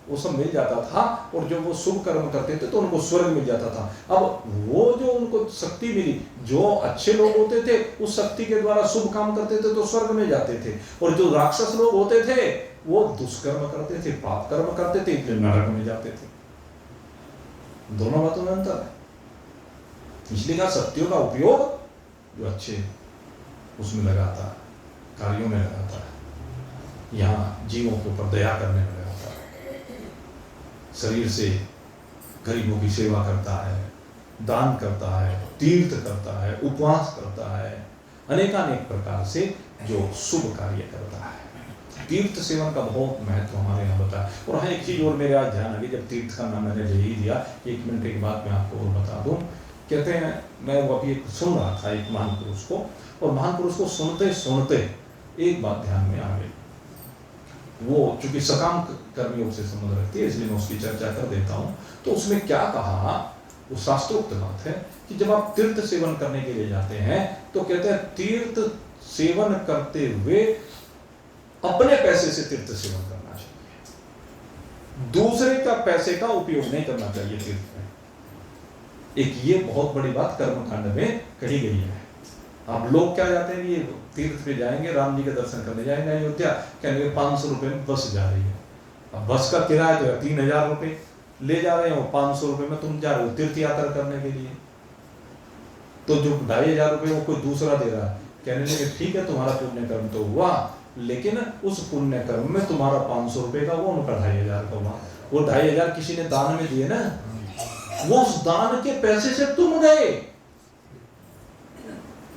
S1: वो सब मिल जाता था, और जब वो शुभ कर्म करते थे तो उनको स्वर्ग मिल जाता था। अब वो जो उनको शक्ति मिली, जो अच्छे लोग होते थे उस शक्ति के द्वारा शुभ काम करते थे तो स्वर्ग में जाते थे, और जो राक्षस लोग होते थे वो दुष्कर्म करते थे, पाप कर्म करते थे, इसलिए नरक में जाते थे। दोनों बातों में अंतर है। इसलिए कहा शक्तियों का उपयोग जो अच्छे उसमें लगाता है, कार्यों में लगाता है, यहाँ जीवों के ऊपर दया करने में लगाता है, शरीर से गरीबों की सेवा करता है, दान करता है, तीर्थ करता है, उपवास करता है, अनेकानेक प्रकार से जो शुभ कार्य करता है। तीर्थ सेवन का बहुत महत्व हमारे यहाँ बताया। और हाँ, एक चीज और मेरे आज ध्यान आ गई, जब तीर्थ का नाम मैंने ले ही दिया, 1 मिनट के बाद मैं आपको और बता दूं। कहते हैं, मैं वो अभी एक सुन रहा था एक महान पुरुष को, और महान पुरुष को सुनते सुनते एक बात ध्यान में आ गई। वो चूंकि सकाम कर्मयोग से संबंध रखती है, इसलिए मैं उसकी चर्चा कर देता हूँ। तो उसमें क्या कहा, वो शास्त्रोक्त बात है कि जब आप तीर्थ सेवन करने के लिए जाते हैं तो कहते हैं तीर्थ सेवन करते हुए अपने पैसे से तीर्थ सेवन करना चाहिए, दूसरे का पैसे का उपयोग नहीं करना चाहिए तीर्थ में। एक ये बहुत बड़ी बात कर्मकांड में कही गई है। अब लोग क्या जाते हैं, ये तीर्थ पे जाएंगे, राम जी के दर्शन करने जाएंगे अयोध्या, कहेंगे 500 रुपए में बस जा रही है। अब बस का किराया जो है 3000 रुपए ले जा रहे हो, 500 रुपए में तुम जा रहे हो तीर्थ यात्रा करने के लिए। तो जो 2500 रुपए वो कोई दूसरा दे रहा है, कहने लगे ठीक है तुम्हारा पुण्य कर्म तो हुआ, लेकिन उस पुण्य कर्म में तुम्हारा 500 रुपए का वो उनका 2500 का हुआ। वो 2500 किसी ने दान में दिए ना, वो उस दान के पैसे से तुम गए,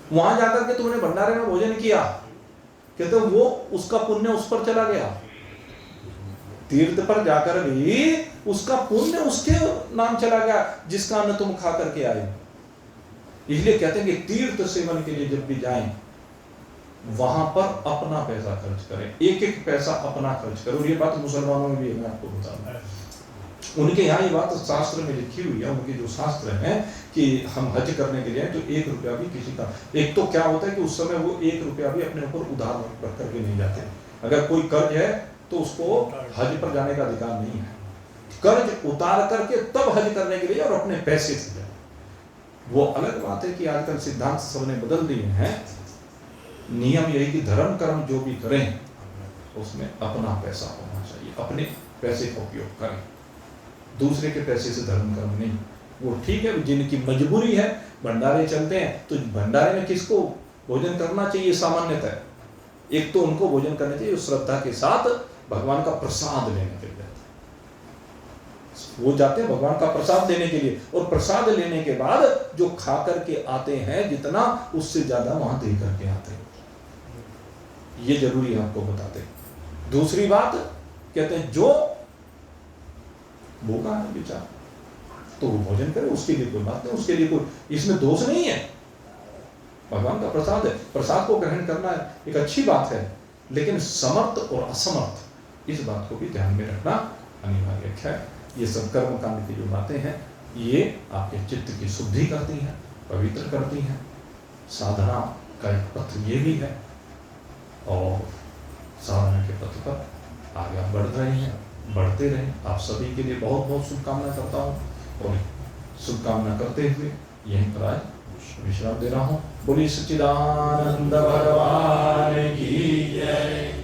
S1: वहां जाकर के तुमने भंडारे में भोजन किया, कहते वो उसका पुण्य उस पर चला गया। तीर्थ पर जाकर भी उसका पुण्य उसके नाम चला गया जिसका अन्न तुम खा करके आए। इसलिए कहते हैं कि तीर्थ सेवन के लिए जब भी जाएं वहां पर अपना पैसा खर्च करें, एक एक पैसा अपना खर्च करो। ये बात मुसलमानों में भी मैं आपको बताऊंगा, उनके यहाँ ये बात शास्त्र में लिखी हुई है। उनके जो शास्त्र हैं कि हम हज करने के लिए तो 1 रुपया भी किसी का, एक तो क्या होता है कि उस समय वो 1 रुपया भी अपने ऊपर उधार रख करके नहीं जाते। अगर कोई कर्ज है तो उसको हज पर जाने का अधिकार नहीं है, कर्ज उतार करके तब हज करने के लिए और अपने पैसे से जाए। वो अलग बात है कि आजकल सिद्धांत सबने बदल दिए हैं। नियम यही कि धर्म कर्म जो भी करें उसमें अपना पैसा होना चाहिए, अपने पैसे का उपयोग करें, दूसरे के पैसे से धर्म कर्म नहीं। वो ठीक है, जिनकी मजबूरी है भंडारे चलते हैं, तो भंडारे में किसको भोजन करना चाहिए सामान्यतः, एक तो उनको भोजन करना चाहिए श्रद्धा के साथ भगवान का प्रसाद लेने के लिए। वो जाते हैं भगवान का प्रसाद लेने के लिए, और प्रसाद लेने के बाद जो खा करके आते हैं जितना, उससे ज्यादा वहां दे करके आते हैं। ये जरूरी है आपको बताते। दूसरी बात कहते हैं जो भूखा है बेचारा, तो वो भोजन करे, उसके लिए कोई बात नहीं, उसके लिए कोई इसमें दोष नहीं है। भगवान का प्रसाद है, प्रसाद को ग्रहण करना एक अच्छी बात है, लेकिन समर्थ और असमर्थ इस बात को भी ध्यान में रखना अनिवार्य है। ये सब कर्म कांड की जो बातें हैं ये आपके चित्त की शुद्धि करती हैं, पवित्र करती हैं। साधना का एक पथ ये भी है, और साधना के पथ पर आगे आप बढ़ रहे हैं, बढ़ते रहें। आप सभी के लिए बहुत बहुत शुभकामना करता हूँ, और शुभकामना करते हुए यहीं पर आज विश्राम दे रहा हूँ। बोलिए सच्चिदानंद भगवान की जय।